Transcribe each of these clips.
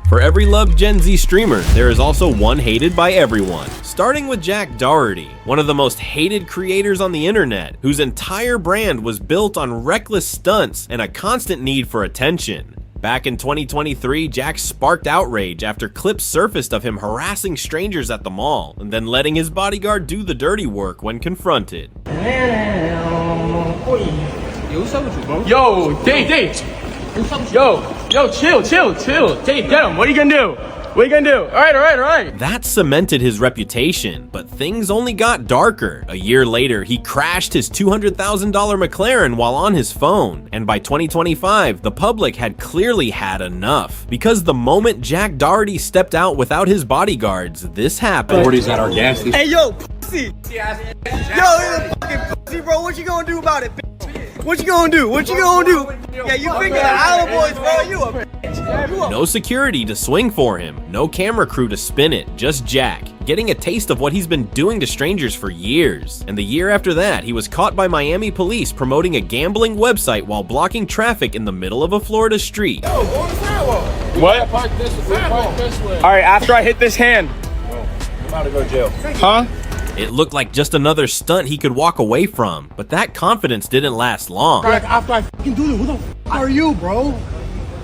For every loved Gen Z streamer, there is also one hated by everyone. Starting with Jack Doherty, one of the most hated creators on the internet, whose entire brand was built on reckless stunts and a constant need for attention. Back in 2023, Jack sparked outrage after clips surfaced of him harassing strangers at the mall, and then letting his bodyguard do the dirty work when confronted. Yo, date. Yo, chill. Date, get him. What are you gonna do? All right. That cemented his reputation, but things only got darker. A year later, he crashed his $200,000 McLaren while on his phone, and by 2025, the public had clearly had enough. Because the moment Jack Doherty stepped out without his bodyguards, this happened. Doherty's at our gas station. Hey, yo, pussy! Yo, you fucking pussy, bro. What you gonna do about it, bitch? What you gonna do? Yeah, you think of the Island Boys, bro. You a bitch. No security to swing for him, no camera crew to spin it, just Jack, getting a taste of what he's been doing to strangers for years. And the year after that, he was caught by Miami police promoting a gambling website while blocking traffic in the middle of a Florida street. Yo, go on the sidewalk. What? Park this way. All right, after I hit this hand. I'm about to go to jail. Huh? It looked like just another stunt he could walk away from, but that confidence didn't last long. Like after I fucking do it, who the f are you, bro?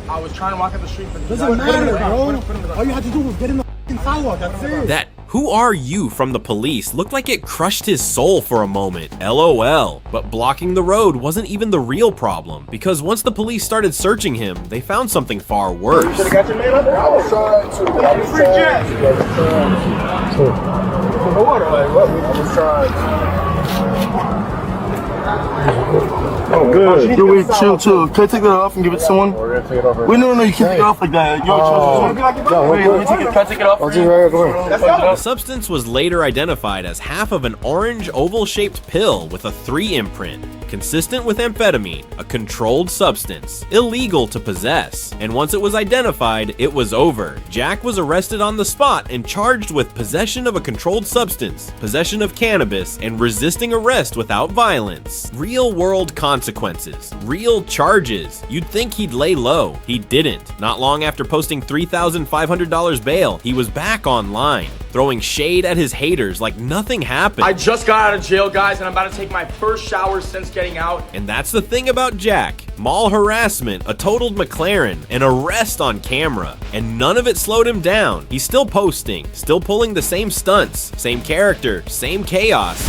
I was trying to walk up the street, but Doesn't matter, bro. All you had to do was get in the fucking sidewalk. That's it. That "who are you" from the police looked like it crushed his soul for a moment. LOL. But blocking the road wasn't even the real problem, because once the police started searching him, they found something far worse. You should've got your man up there. I was trying to. Free Jack. Oh, good. Do we chill too? Can I take that off and give it to someone? We're gonna take it over. Wait, no, you can't take it off like that. You're Wait, let me take it. Can I take it off? I'll do it right over. The substance was later identified as half of an orange oval-shaped pill with a 3 imprint, consistent with amphetamine, a controlled substance, illegal to possess. And once it was identified, it was over. Jack was arrested on the spot and charged with possession of a controlled substance, possession of cannabis, and resisting arrest without violence. Real-world consequences, real charges. You'd think he'd lay low. He didn't. Not long after posting $3,500 bail, he was back online, throwing shade at his haters like nothing happened. I just got out of jail, guys, and I'm about to take my first shower since getting out. And that's the thing about Jack. Mall harassment, a totaled McLaren, an arrest on camera, and none of it slowed him down. He's still posting, still pulling the same stunts, same character, same chaos.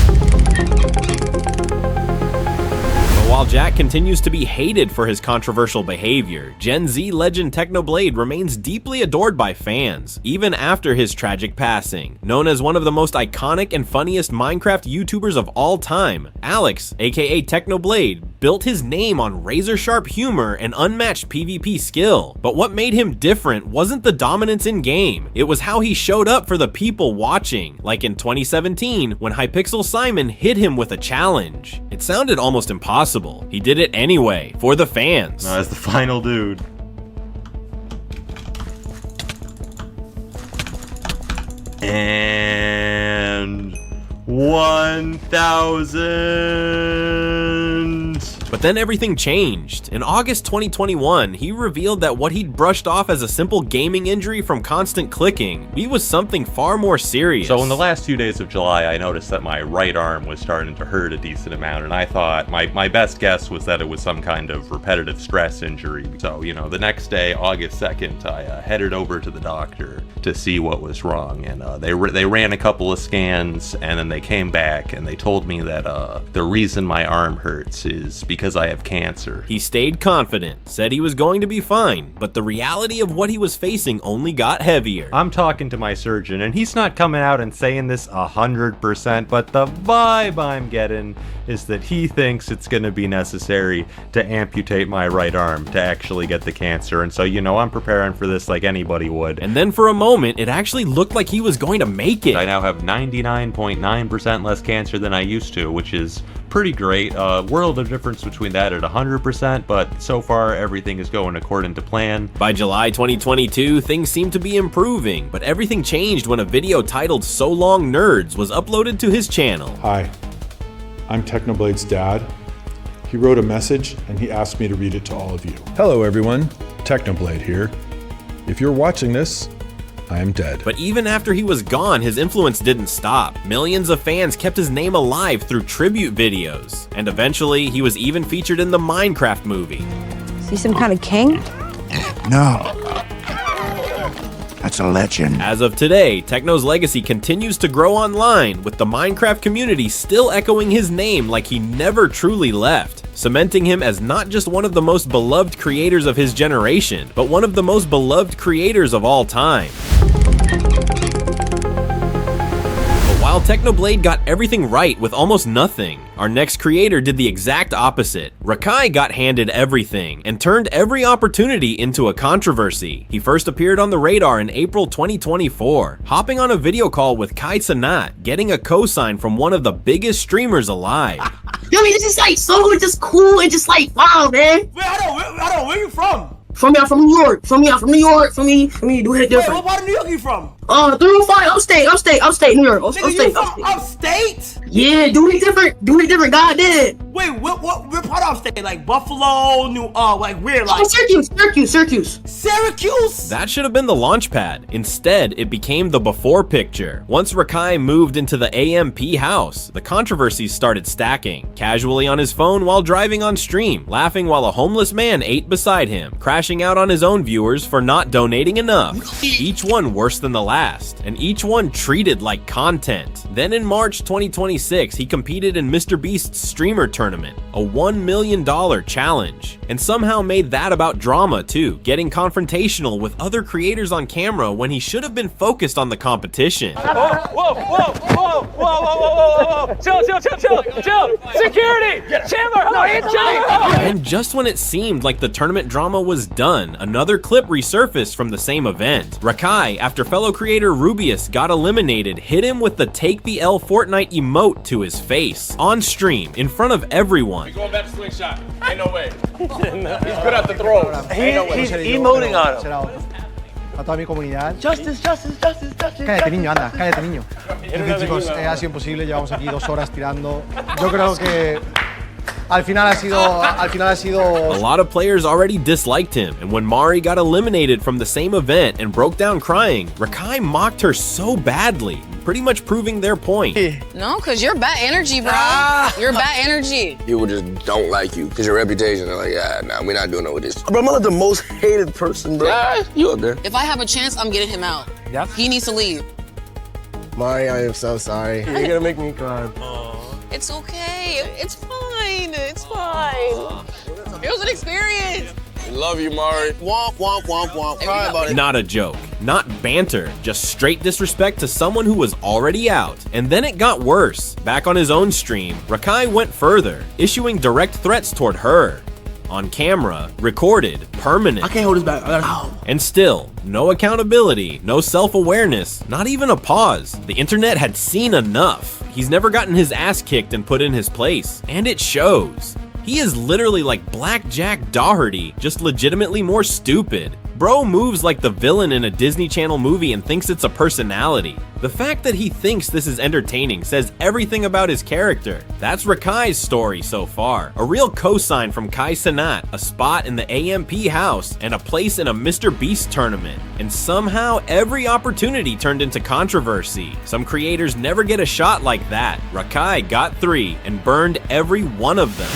While Jack continues to be hated for his controversial behavior, Gen Z legend Technoblade remains deeply adored by fans, even after his tragic passing. Known as one of the most iconic and funniest Minecraft YouTubers of all time, Alex, aka Technoblade, built his name on razor-sharp humor and unmatched PvP skill. But what made him different wasn't the dominance in-game, it was how he showed up for the people watching, like in 2017 when Hypixel Simon hit him with a challenge. It sounded almost impossible. He did it anyway, for the fans. As the final dude. And 1,000. But then everything changed. In August 2021, he revealed that what he'd brushed off as a simple gaming injury from constant clicking, he was something far more serious. So in the last few days of July, I noticed that my right arm was starting to hurt a decent amount, and I thought my best guess was that it was some kind of repetitive stress injury. So, you know, the next day, August 2nd, I headed over to the doctor to see what was wrong, and they ran a couple of scans, and then they came back, and they told me that the reason my arm hurts is because I have cancer. He stayed confident, said he was going to be fine, but the reality of what he was facing only got heavier. I'm talking to my surgeon, and he's not coming out and saying this 100%, but the vibe I'm getting is that he thinks it's going to be necessary to amputate my right arm to actually get the cancer, and so, you know, I'm preparing for this like anybody would. And then for a moment, it actually looked like he was going to make it. I now have 99.9% less cancer than I used to, which is pretty great. World of difference between that at 100%, but so far everything is going according to plan. By July 2022, things seemed to be improving, but everything changed when a video titled "So Long Nerds" was uploaded to his channel. Hi, I'm Technoblade's dad. He wrote a message and he asked me to read it to all of you. Hello everyone, Technoblade here. If you're watching this, I'm dead. But even after he was gone, his influence didn't stop. Millions of fans kept his name alive through tribute videos. And eventually, he was even featured in the Minecraft movie. Is he some kind of king? No. That's a legend. As of today, Techno's legacy continues to grow online, with the Minecraft community still echoing his name like he never truly left, cementing him as not just one of the most beloved creators of his generation, but one of the most beloved creators of all time. While Technoblade got everything right with almost nothing, our next creator did the exact opposite. Rakai got handed everything and turned every opportunity into a controversy. He first appeared on the radar in April 2024, hopping on a video call with CaseOh, getting a cosign from one of the biggest streamers alive. You know what I mean? It's just like so just cool and just like wow, man. Wait, I don't, where you from? From New York. From New York. Do it different. Wait, what part of New York you from? 305, upstate New York. Nigga, you from upstate? Yeah, do it different. God did. Wait, what part of upstate? Like Buffalo, like where? Like Syracuse. Syracuse? That should have been the launch pad. Instead, it became the before picture. Once Rakai moved into the AMP house, the controversies started stacking. Casually on his phone while driving on stream, laughing while a homeless man ate beside him, crashing out on his own viewers for not donating enough. Each one worse than the last, and each one treated like content. Then in March 2026, he competed in MrBeast's streamer tournament, a $1 million challenge, and somehow made that about drama too, getting confrontational with other creators on camera when he should have been focused on the competition. Whoa. Chill. Security. Chandler. And just when it seemed like the tournament drama was done, another clip resurfaced from the same event. Rakai, after fellow creator Rubius got eliminated, hit him with the Take the L Fortnite emote to his face, on stream, in front of everyone. Going back to slingshot. Ain't no way. He's good at the throws. Ain't no way. He's emoting on him. A toda mi comunidad. Justice. Cállate, niño, anda, cállate, niño. En fin, chicos, ha sido imposible, llevamos aquí 2 horas tirando. Yo creo que al final ha sido. A lot of players already disliked him, and when Mari got eliminated from the same event and broke down crying, Rakai mocked her so badly, pretty much proving their point. No, because you're bad energy, bro. You're bad energy. People just don't like you because your reputation. They're like, nah, we're not doing it with this. Bro, I'm like the most hated person, bro. You up there. If I have a chance, I'm getting him out. Yep. He needs to leave. Mari, I am so sorry. You're gonna make me cry. It's okay. It's fine. It's fine. It was an experience. Love you, Mari. Womp. Cry about it. Not a joke, not banter, just straight disrespect to someone who was already out. And then it got worse. Back on his own stream, Rakai went further, issuing direct threats toward her. On camera, recorded, permanent. I can't hold this back. And still, no accountability, no self-awareness, not even a pause. The internet had seen enough. He's never gotten his ass kicked and put in his place, and it shows. He is literally like Black Jack Doherty, just legitimately more stupid. Bro moves like the villain in a Disney Channel movie and thinks it's a personality. The fact that he thinks this is entertaining says everything about his character. That's Rakai's story so far. A real cosign from CaseOh, a spot in the AMP house, and a place in a MrBeast tournament. And somehow every opportunity turned into controversy. Some creators never get a shot like that. Rakai got 3 and burned every one of them.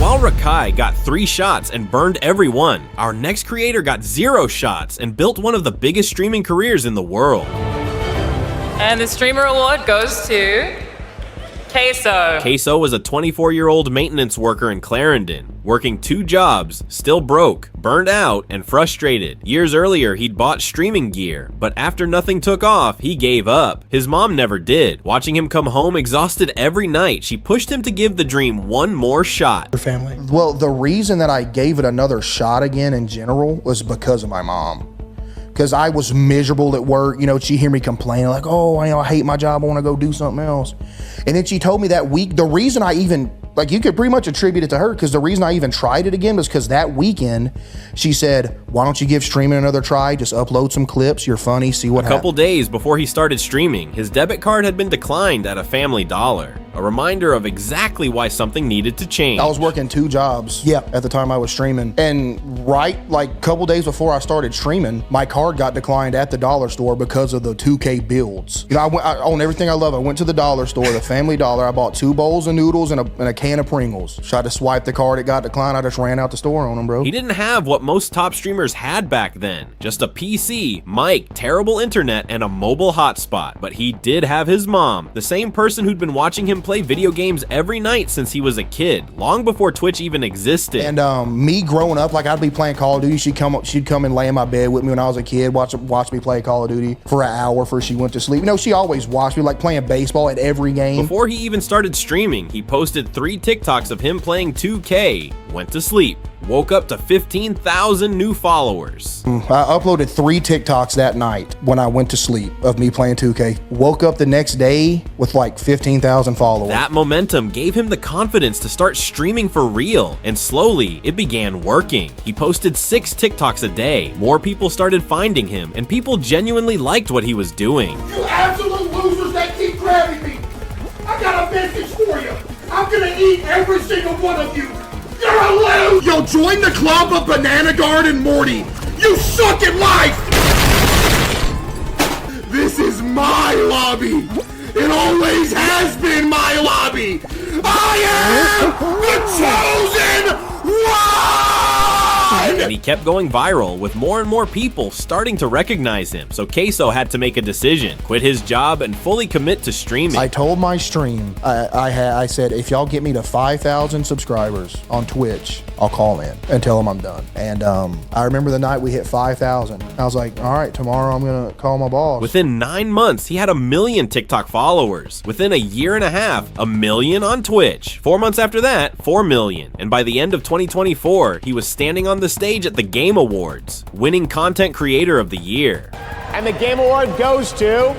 While Rakai got 3 shots and burned every one, our next creator got 0 shots and built one of the biggest streaming careers in the world. And the streamer award goes to CaseOh. CaseOh was a 24-year-old maintenance worker in Clarendon, working 2 jobs, still broke, burned out, and frustrated. Years earlier, he'd bought streaming gear, but after nothing took off, he gave up. His mom never did. Watching him come home exhausted every night, she pushed him to give the dream one more shot. Family. Well, the reason that I gave it another shot again in general was because of my mom. Because I was miserable at work, you know, she'd hear me complaining like, oh, I hate my job, I want to go do something else. And then she told me that week, the reason I even, like you could pretty much attribute it to her, because the reason I even tried it again was because that weekend she said, why don't you give streaming another try? Just upload some clips, you're funny, see what happens. A couple days before he started streaming, his debit card had been declined at a Family Dollar. a reminder of exactly why something needed to change. I was working 2 jobs at the time I was streaming. And right, like a couple days before I started streaming, my card got declined at the dollar store because of the 2K builds. You know, I own everything I love. I went to the dollar store, the Family Dollar. I bought 2 bowls of noodles and a can of Pringles. Tried to swipe the card, it got declined. I just ran out the store on them, bro. He didn't have what most top streamers had back then. Just a PC, mic, terrible internet, and a mobile hotspot. But he did have his mom, the same person who'd been watching him play video games every night since he was a kid, long before Twitch even existed. And me growing up, like I'd be playing Call of Duty, she'd come and lay in my bed with me when I was a kid, watch me play Call of Duty for an hour before she went to sleep. You know, she always watched me, like playing baseball at every game. Before he even started streaming, he posted 3 TikToks of him playing 2K, went to sleep, woke up to 15,000 new followers. I uploaded 3 TikToks that night when I went to sleep of me playing 2K. Woke up the next day with like 15,000 followers. That momentum gave him the confidence to start streaming for real, and slowly it began working. He posted 6 TikToks a day. More people started finding him, and people genuinely liked what he was doing. You absolute losers that keep grabbing me. I got a message for you. I'm gonna eat every single one of you. You're a loser! Yo, join the club of Banana Garden Morty! You suck at life! This is my lobby! It always has been my lobby! I am the chosen one! And he kept going viral, with more and more people starting to recognize him, so CaseOh had to make a decision, quit his job and fully commit to streaming. I told my stream, I said, if y'all get me to 5,000 subscribers on Twitch, I'll call in and tell them I'm done. And I remember the night we hit 5,000. I was like, all right, tomorrow I'm gonna call my boss. Within 9 months, he had 1 million TikTok followers. Within a year and a half, 1 million on Twitch. 4 months after that, 4 million. And by the end of 2024, he was standing on the stage at the Game Awards, winning Content Creator of the Year. And the Game Award goes to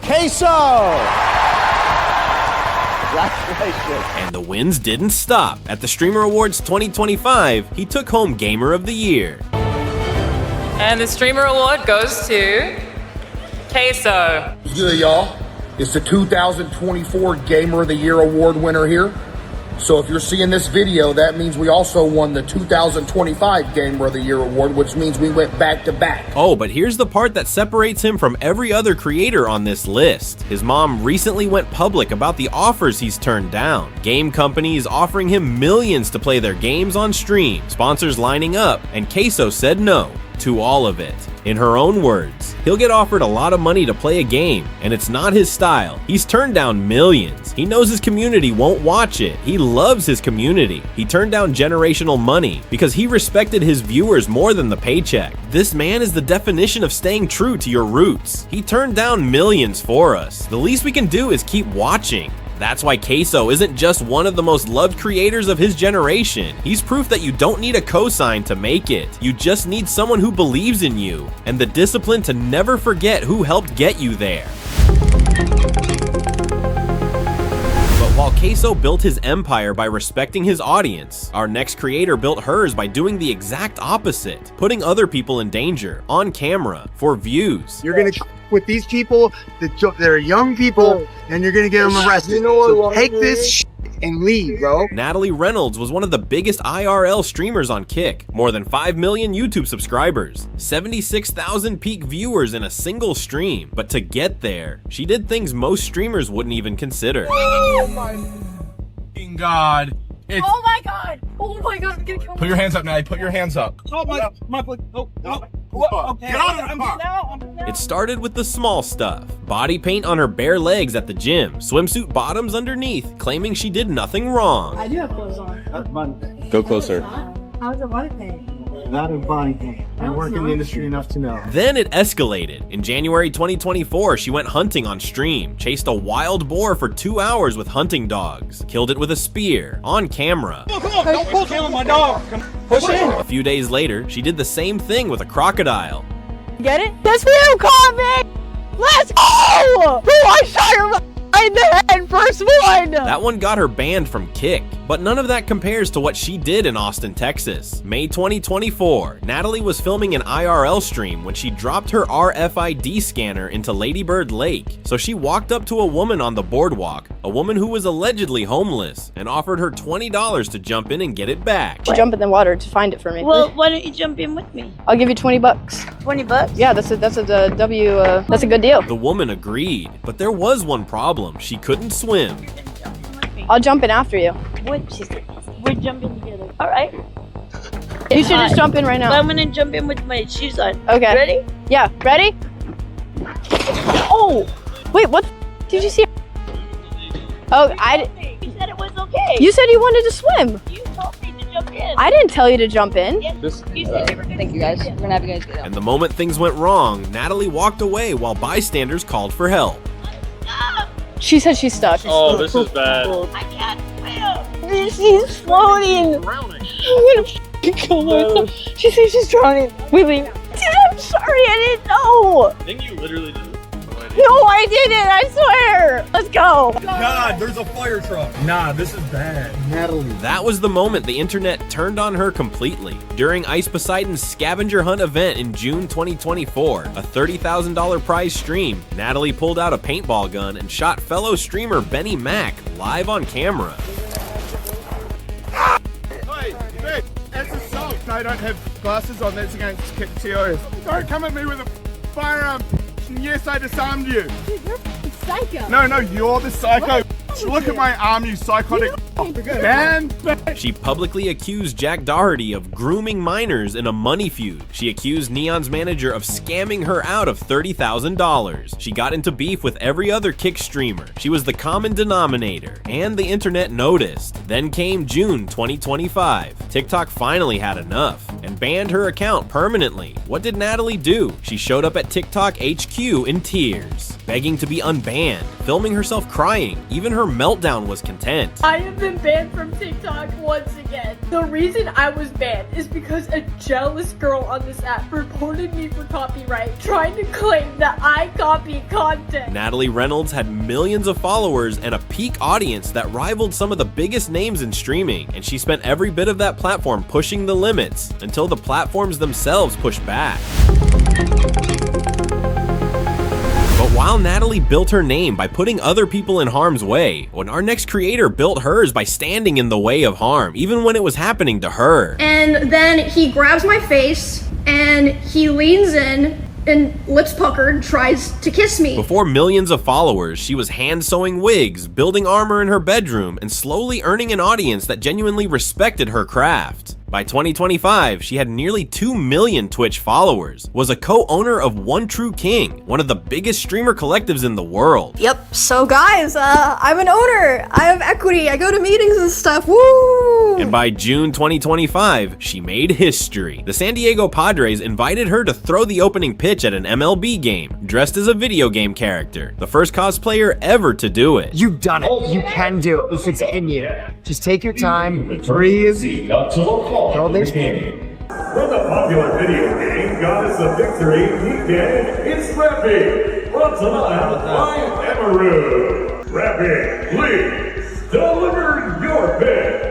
CaseOh. Congratulations. And the wins didn't stop. At the Streamer Awards 2025, he took home Gamer of the Year. And the Streamer Award goes to CaseOh. Good, y'all. It's the 2024 Gamer of the Year award winner here. So if you're seeing this video, that means we also won the 2025 Gamer of the Year award, which means we went back to back. Oh, but here's the part that separates him from every other creator on this list. His mom recently went public about the offers he's turned down. Game companies offering him millions to play their games on stream, sponsors lining up, and CaseOh said no to all of it. In her own words, he'll get offered a lot of money to play a game, and it's not his style. He's turned down millions. He knows his community won't watch it. He loves his community. He turned down generational money because he respected his viewers more than the paycheck. This man is the definition of staying true to your roots. He turned down millions for us. The least we can do is keep watching. That's why CaseOh isn't just one of the most loved creators of his generation. He's proof that you don't need a cosign to make it. You just need someone who believes in you, and the discipline to never forget who helped get you there. But while CaseOh built his empire by respecting his audience, our next creator built hers by doing the exact opposite, putting other people in danger, on camera, for views. You're gonna with these people, they're young people, and you're gonna get them arrested. You know what? So take this shit and leave, bro. Natalie Reynolds was one of the biggest IRL streamers on Kick. More than 5 million YouTube subscribers, 76,000 peak viewers in a single stream. But to get there, she did things most streamers wouldn't even consider. Oh my God. It's... Oh my God! Oh my God! I'm gonna kill Put your hands up, Natalie. Put your hands up. Oh my! Okay. Get out of the car. It started with the small stuff. Body paint on her bare legs at the gym, swimsuit bottoms underneath, claiming she did nothing wrong. I do have clothes on. That's money. Go closer. How's the body paint? Not in body paint. I work in the industry enough to know. Then it escalated. In January 2024, she went hunting on stream, chased a wild boar for 2 hours with hunting dogs, killed it with a spear, on camera. Come on, don't pull killing my dog. Push in. A few days later, she did the same thing with a crocodile. Get it? That's you, Comic! Let's go! Who I shot her in the head, first one! That one got her banned from Kick. But none of that compares to what she did in Austin, Texas. May 2024, Natalie was filming an IRL stream when she dropped her RFID scanner into Lady Bird Lake. So she walked up to a woman on the boardwalk, a woman who was allegedly homeless, and offered her $20 to jump in and get it back. You jump in the water to find it for me. Well, why don't you jump in with me? I'll give you 20 bucks. 20 bucks? Yeah, that's a that's a good deal. The woman agreed, but there was one problem. She couldn't swim. I'll jump in after you. We're jumping together. All right. You should just jump in right now. But I'm gonna jump in with my shoes on. Okay. Ready? Yeah. Ready? Oh! Wait, what did you see? Oh, You said it was okay. You said you wanted to swim. You told me to jump in. I didn't tell you to jump in. Thank you guys. We're gonna have you guys get out. And the moment things went wrong, Natalie walked away while bystanders called for help. She said she's stuck. Oh, this is bad. I can't swim. She's floating. I'm gonna f***ing kill her. She says she's drowning. Wait. I'm sorry, I didn't know. I think you literally did. No, I didn't. I swear. Let's go. God, there's a fire truck. Nah, this is bad. Natalie. That was the moment the internet turned on her completely. During Ice Poseidon's scavenger hunt event in June 2024, a $30,000 prize stream, Natalie pulled out a paintball gun and shot fellow streamer Benny Mac live on camera. Hey, that's assault. I don't have glasses on. That's against TOS. Don't come at me with a firearm. Yes, I disarmed you. Dude, you're psycho. No, you're the psycho. Look at my arm, you psychotic. Man. She publicly accused Jack Doherty of grooming minors in a money feud. She accused Neon's manager of scamming her out of $30,000. She got into beef with every other Kick streamer. She was the common denominator, and the internet noticed. Then came June 2025. TikTok finally had enough and banned her account permanently. What did Natalie do? She showed up at TikTok HQ in tears, begging to be unbanned, filming herself crying. Even her meltdown was content. I have been banned from TikTok once again. The reason I was banned is because a jealous girl on this app reported me for copyright, trying to claim that I copied content. Natalie Reynolds had millions of followers and a peak audience that rivaled some of the biggest names in streaming, and she spent every bit of that platform pushing the limits until the platforms themselves pushed back. But while Natalie built her name by putting other people in harm's way, when our next creator built hers by standing in the way of harm, even when it was happening to her. And then he grabs my face and he leans in and lips puckered, tries to kiss me. Before millions of followers, she was hand sewing wigs, building armor in her bedroom, and slowly earning an audience that genuinely respected her craft. By 2025, she had nearly 2 million Twitch followers, was a co-owner of One True King, one of the biggest streamer collectives in the world. Yep, so guys, I'm an owner. I have equity. I go to meetings and stuff. Woo! And by June 2025, she made history. The San Diego Padres invited her to throw the opening pitch at an MLB game, dressed as a video game character, the first cosplayer ever to do it. You've done it. You can do it. It's in you. Just take your time, breathe. Throw this game. From the popular video game Goddess of Victory weekend, it's Rappy, brought to life by Emiru. Rappy, please deliver your bits.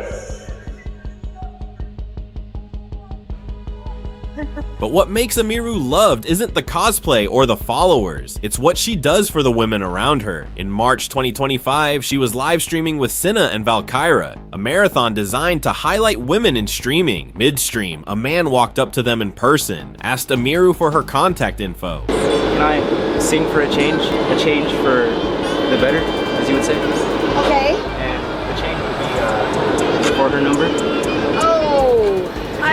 But what makes Emiru loved isn't the cosplay or the followers, it's what she does for the women around her. In March 2025, she was live streaming with Cinna and Valkyra, a marathon designed to highlight women in streaming. Midstream, a man walked up to them in person, asked Emiru for her contact info. Can I sing for a change? A change for the better, as you would say? Okay. And the change would be for her number.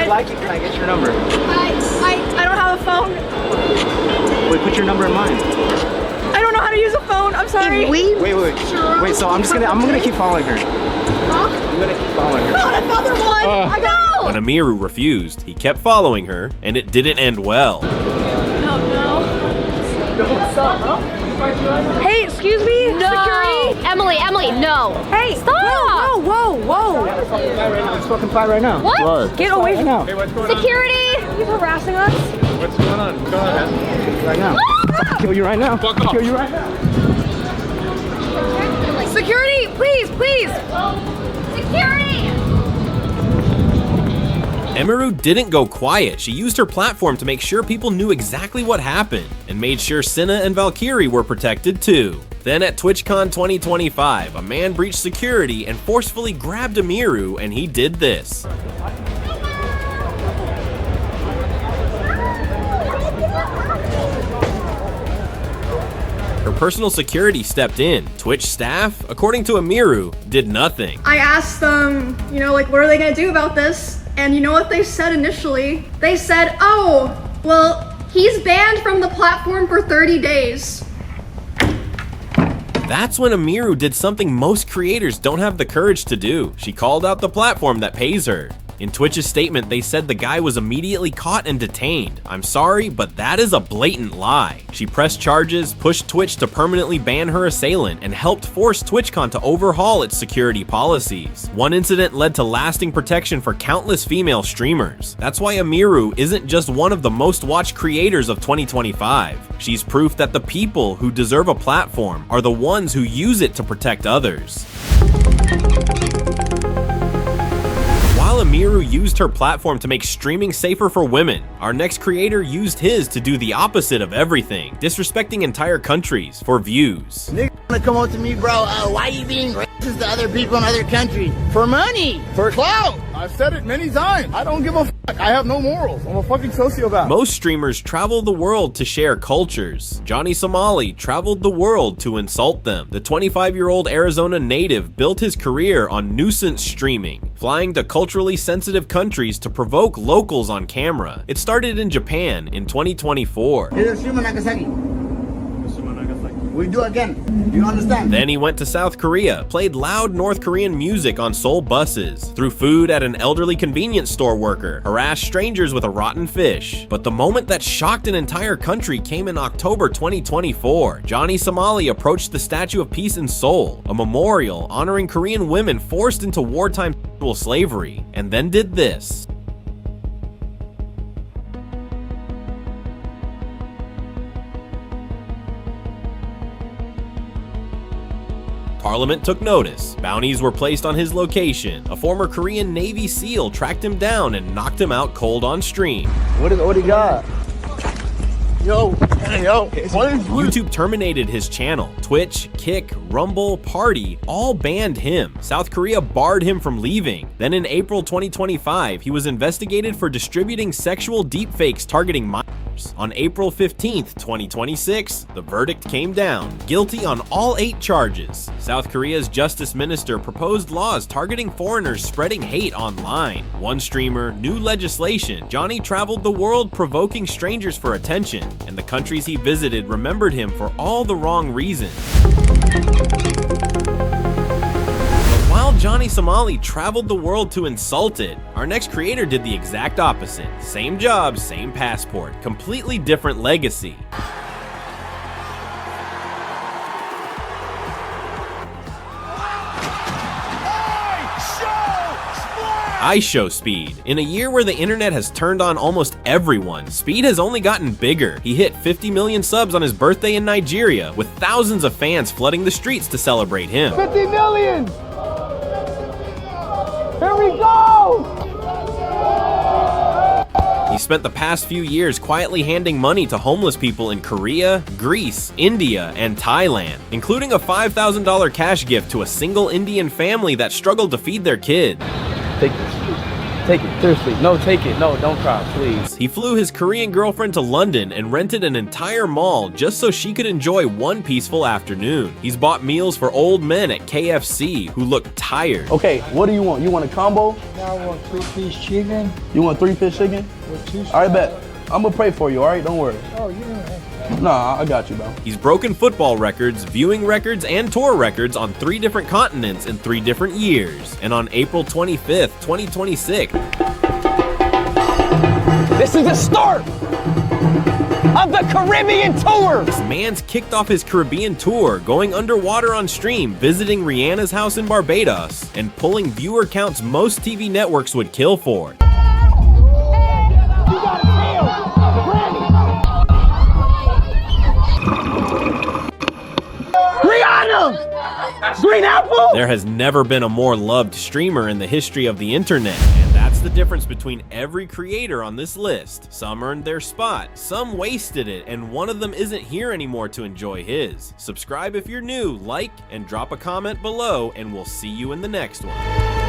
Can I get your number? I don't have a phone. Wait, put your number in mine. I don't know how to use a phone. I'm sorry. Wait. So I'm gonna keep following her. Huh? I'm gonna keep following her. Not another one. I know. When Emiru refused, he kept following her, and it didn't end well. Hey, excuse me? No. Security? Emily, no. Hey, stop. Whoa. Let's fucking fight right now. What? Get away from now. Hey, what's going on? Security! He's harassing us. What's going on? What's going on, man? Right now. I'll kill you right now. Fuck off. Kill you right now. Security, please. Security! Emiru didn't go quiet. She used her platform to make sure people knew exactly what happened, and made sure Cinna and Valkyrie were protected too. Then at TwitchCon 2025, a man breached security and forcefully grabbed Emiru, and he did this. Her personal security stepped in. Twitch staff, according to Emiru, did nothing. I asked them, you know, like, what are they gonna do about this? And you know what they said initially? They said, oh, well, he's banned from the platform for 30 days. That's when Emiru did something most creators don't have the courage to do. She called out the platform that pays her. In Twitch's statement, they said the guy was immediately caught and detained. I'm sorry, but that is a blatant lie. She pressed charges, pushed Twitch to permanently ban her assailant, and helped force TwitchCon to overhaul its security policies. One incident led to lasting protection for countless female streamers. That's why Emiru isn't just one of the most watched creators of 2025. She's proof that the people who deserve a platform are the ones who use it to protect others. While Emiru used her platform to make streaming safer for women, our next creator used his to do the opposite of everything, disrespecting entire countries for views. Niggas wanna come up to me, bro, why you being racist to other people in other countries? For money, for clout. I've said it many times. I don't give a fuck. I have no morals. I'm a fucking sociopath. Most streamers travel the world to share cultures. Johnny Somali traveled the world to insult them. The 25-year-old Arizona native built his career on nuisance streaming, flying to culturally sensitive countries to provoke locals on camera. It started in Japan in 2024. Hiroshima, Nagasaki. We do again. You understand? Then he went to South Korea, played loud North Korean music on Seoul buses, threw food at an elderly convenience store worker, harassed strangers with a rotten fish. But the moment that shocked an entire country came in October 2024. Johnny Somali approached the Statue of Peace in Seoul, a memorial honoring Korean women forced into wartime sexual slavery, and then did this. Parliament took notice. Bounties were placed on his location. A former Korean Navy SEAL tracked him down and knocked him out cold on stream. What do you got? Yo, YouTube terminated his channel. Twitch, Kick, Rumble, Party all banned him. South Korea barred him from leaving. Then in April 2025, he was investigated for distributing sexual deepfakes targeting minors. On April 15th, 2026, the verdict came down. Guilty on all 8 charges. South Korea's justice minister proposed laws targeting foreigners spreading hate online. One streamer, new legislation. Johnny traveled the world provoking strangers for attention, and the countries he visited remembered him for all the wrong reasons. But while Johnny Somali traveled the world to insult it, our next creator did the exact opposite. Same job, same passport, completely different legacy. IShowSpeed. In a year where the internet has turned on almost everyone, Speed has only gotten bigger. He hit 50 million subs on his birthday in Nigeria, with thousands of fans flooding the streets to celebrate him. 50 million! Here we go! He spent the past few years quietly handing money to homeless people in Korea, Greece, India, and Thailand, including a $5,000 cash gift to a single Indian family that struggled to feed their kid. Take it. Take it. Seriously. No, take it. No, don't cry, please. He flew his Korean girlfriend to London and rented an entire mall just so she could enjoy one peaceful afternoon. He's bought meals for old men at KFC who look tired. Okay, what do you want? You want a combo? Now I want 3-piece chicken. You want 3-piece chicken? With 2 All right, bet. I'm gonna pray for you, all right? Don't worry. Oh, you don't have to. Nah, I got you, bro. He's broken football records, viewing records, and tour records on 3 different continents in 3 different years. And on April 25th, 2026, this is the start of the Caribbean tour. This man's kicked off his Caribbean tour, going underwater on stream, visiting Rihanna's house in Barbados, and pulling viewer counts most TV networks would kill for. Green apple? There has never been a more loved streamer in the history of the internet, and that's the the difference between every creator on this list. Some earned their spot, some wasted it, and one of them isn't here anymore to enjoy his. Subscribe if you're new, like, and drop a comment below, and we'll see you in the next one.